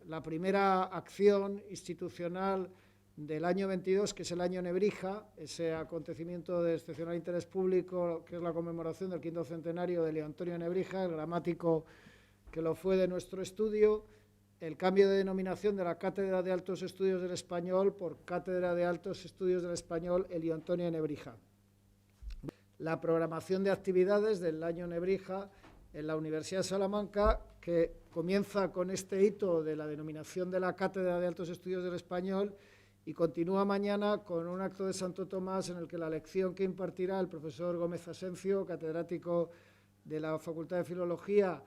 la primera acción institucional del año 22, que es el año Nebrija, ese acontecimiento de excepcional interés público, que es la conmemoración del 5º centenario de Leo Antonio Nebrija, el gramático que lo fue de nuestro estudio, el cambio de denominación de la Cátedra de Altos Estudios del Español por Cátedra de Altos Estudios del Español Elio Antonio Nebrija. La programación de actividades del año Nebrija en la Universidad de Salamanca, que comienza con este hito de la denominación de la Cátedra de Altos Estudios del Español y continúa mañana con un acto de Santo Tomás en el que la lección que impartirá el profesor Gómez Asencio, catedrático de la Facultad de Filología,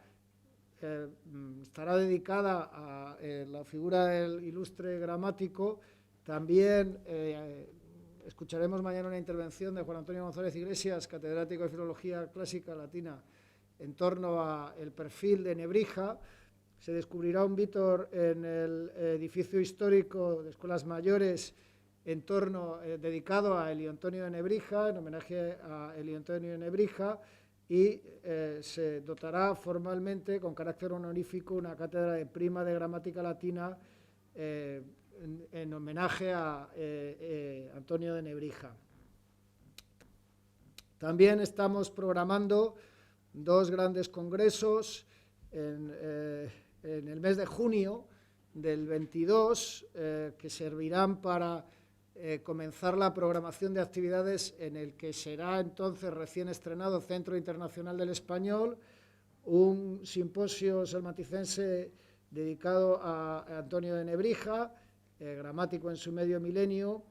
estará dedicada a la figura del ilustre gramático. También escucharemos mañana una intervención de Juan Antonio González Iglesias, catedrático de Filología Clásica Latina, en torno al perfil de Nebrija. Se descubrirá un vítor en el edificio histórico de Escuelas Mayores en torno, dedicado a Elio Antonio de Nebrija, en homenaje a Elio Antonio de Nebrija, y se dotará formalmente, con carácter honorífico, una cátedra de prima de gramática latina en homenaje a Antonio de Nebrija. También estamos programando dos grandes congresos en el mes de junio del 22, que servirán para comenzar la programación de actividades en el que será entonces recién estrenado Centro Internacional del Español, un simposio salmanticense dedicado a Antonio de Nebrija, gramático en su medio milenio,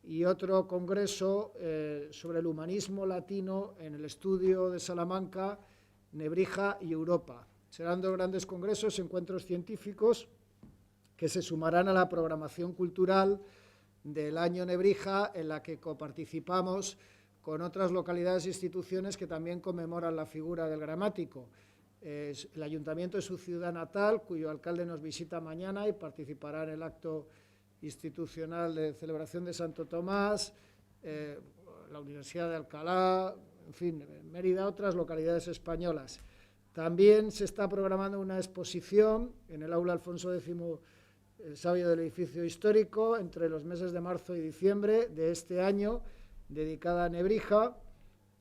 y otro congreso sobre el humanismo latino en el estudio de Salamanca, Nebrija y Europa. Serán dos grandes congresos, encuentros científicos, que se sumarán a la programación cultural del año Nebrija, en la que coparticipamos con otras localidades e instituciones que también conmemoran la figura del gramático. El Ayuntamiento de su ciudad natal, cuyo alcalde nos visita mañana y participará en el acto institucional de celebración de Santo Tomás, la Universidad de Alcalá, en fin, Mérida, otras localidades españolas. También se está programando una exposición en el aula Alfonso X, el sabio del edificio histórico, entre los meses de marzo y diciembre de este año, dedicada a Nebrija,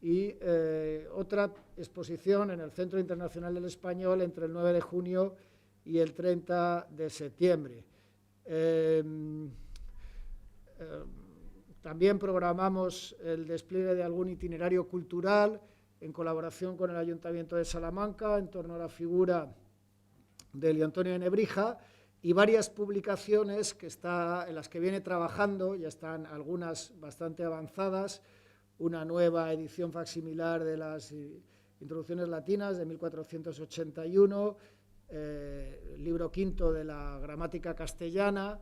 y otra exposición en el Centro Internacional del Español entre el 9 de junio y el 30 de septiembre. También programamos el despliegue de algún itinerario cultural en colaboración con el Ayuntamiento de Salamanca en torno a la figura de Elio Antonio de Nebrija, y varias publicaciones en las que viene trabajando, ya están algunas bastante avanzadas, una nueva edición facsimilar de las introducciones latinas de 1481, el libro quinto de la gramática castellana,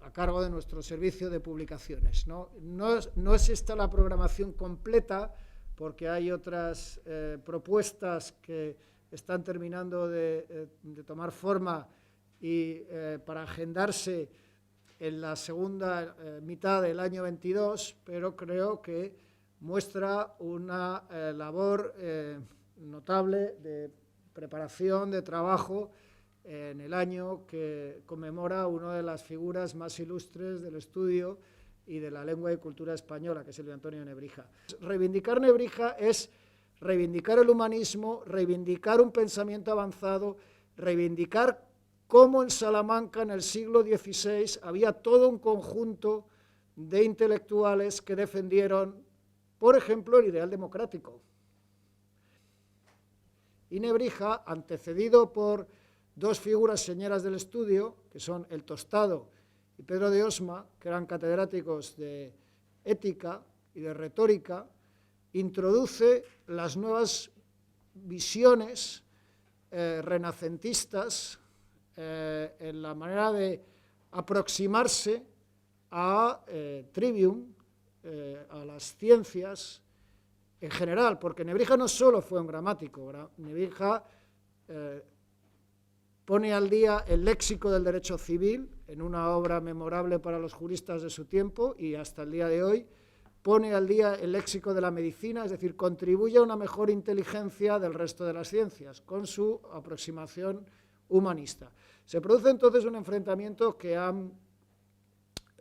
a cargo de nuestro servicio de publicaciones. No es esta la programación completa, porque hay otras propuestas que están terminando de tomar forma y para agendarse en la segunda mitad del año 22, pero creo que muestra una labor notable de preparación, de trabajo, en el año que conmemora una de las figuras más ilustres del estudio y de la lengua y cultura española, que es Elio Antonio de Nebrija. Reivindicar Nebrija es reivindicar el humanismo, reivindicar un pensamiento avanzado, reivindicar cómo en Salamanca en el siglo XVI había todo un conjunto de intelectuales que defendieron, por ejemplo, el ideal democrático. Y Nebrija, antecedido por dos figuras señeras del estudio, que son el Tostado y Pedro de Osma, que eran catedráticos de ética y de retórica, introduce las nuevas visiones renacentistas en la manera de aproximarse a Trivium, a las ciencias en general, porque Nebrija no solo fue un gramático, Nebrija pone al día el léxico del derecho civil en una obra memorable para los juristas de su tiempo y hasta el día de hoy, pone al día el léxico de la medicina, es decir, contribuye a una mejor inteligencia del resto de las ciencias, con su aproximación humanista. Se produce entonces un enfrentamiento que han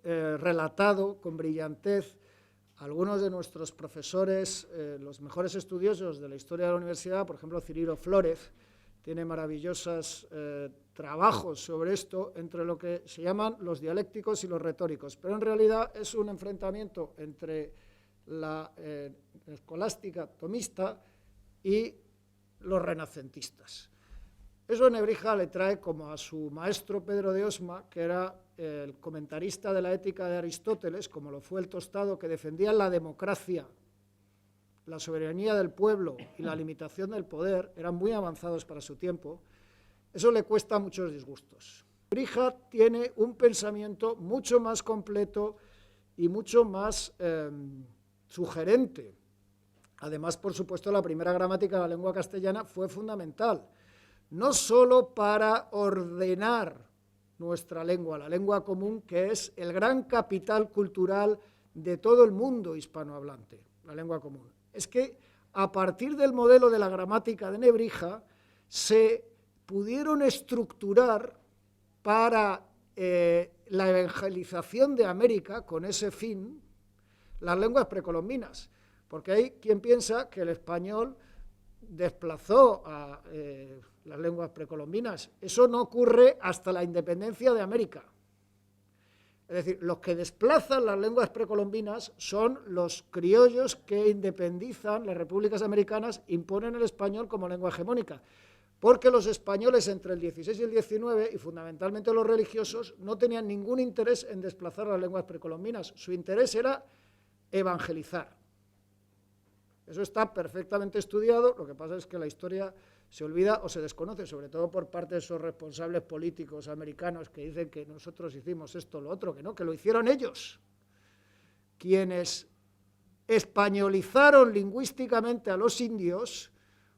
relatado con brillantez algunos de nuestros profesores, los mejores estudiosos de la historia de la universidad, por ejemplo, Cirilo Flórez, tiene maravillosos trabajos sobre esto, entre lo que se llaman los dialécticos y los retóricos, pero en realidad es un enfrentamiento entre la escolástica tomista y los renacentistas. Eso Nebrija le trae como a su maestro Pedro de Osma, que era el comentarista de la ética de Aristóteles, como lo fue el Tostado, que defendía la democracia, la soberanía del pueblo y la limitación del poder, eran muy avanzados para su tiempo. Eso le cuesta muchos disgustos. Nebrija tiene un pensamiento mucho más completo y mucho más sugerente. Además, por supuesto, la primera gramática de la lengua castellana fue fundamental, no solo para ordenar nuestra lengua, la lengua común, que es el gran capital cultural de todo el mundo hispanohablante, la lengua común. Es que a partir del modelo de la gramática de Nebrija se pudieron estructurar para la evangelización de América, con ese fin, las lenguas precolombinas, porque hay quien piensa que el español desplazó a las lenguas precolombinas. Eso no ocurre hasta la independencia de América. Es decir, los que desplazan las lenguas precolombinas son los criollos que independizan las repúblicas americanas, imponen el español como lengua hegemónica, porque los españoles entre el 16 y el 19, y fundamentalmente los religiosos, no tenían ningún interés en desplazar las lenguas precolombinas. Su interés era evangelizar. Eso está perfectamente estudiado, lo que pasa es que la historia se olvida o se desconoce, sobre todo por parte de esos responsables políticos americanos que dicen que nosotros hicimos esto o lo otro, que no, que lo hicieron ellos. Quienes españolizaron lingüísticamente a los indios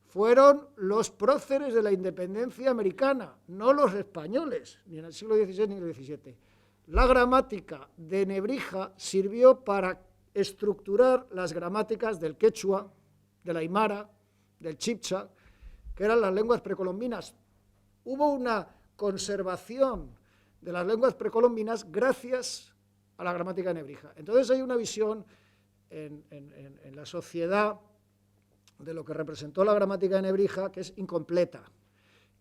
fueron los próceres de la independencia americana, no los españoles, ni en el siglo XVI ni en el XVII. La gramática de Nebrija sirvió para estructurar las gramáticas del quechua, del aymara, del chibcha, que eran las lenguas precolombinas. Hubo una conservación de las lenguas precolombinas gracias a la gramática de Nebrija. Entonces hay una visión en la sociedad de lo que representó la gramática de Nebrija que es incompleta.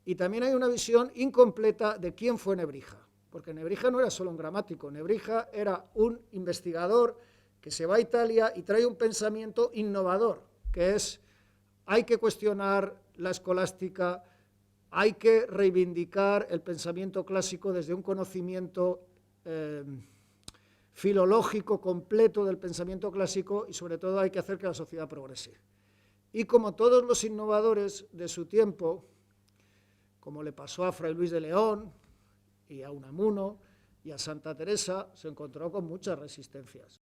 Y también hay una visión incompleta de quién fue Nebrija, porque Nebrija no era solo un gramático, Nebrija era un investigador que se va a Italia y trae un pensamiento innovador, que es, hay que cuestionar la escolástica, hay que reivindicar el pensamiento clásico desde un conocimiento filológico completo del pensamiento clásico y sobre todo hay que hacer que la sociedad progrese. Y como todos los innovadores de su tiempo, como le pasó a Fray Luis de León y a Unamuno y a Santa Teresa, se encontró con muchas resistencias.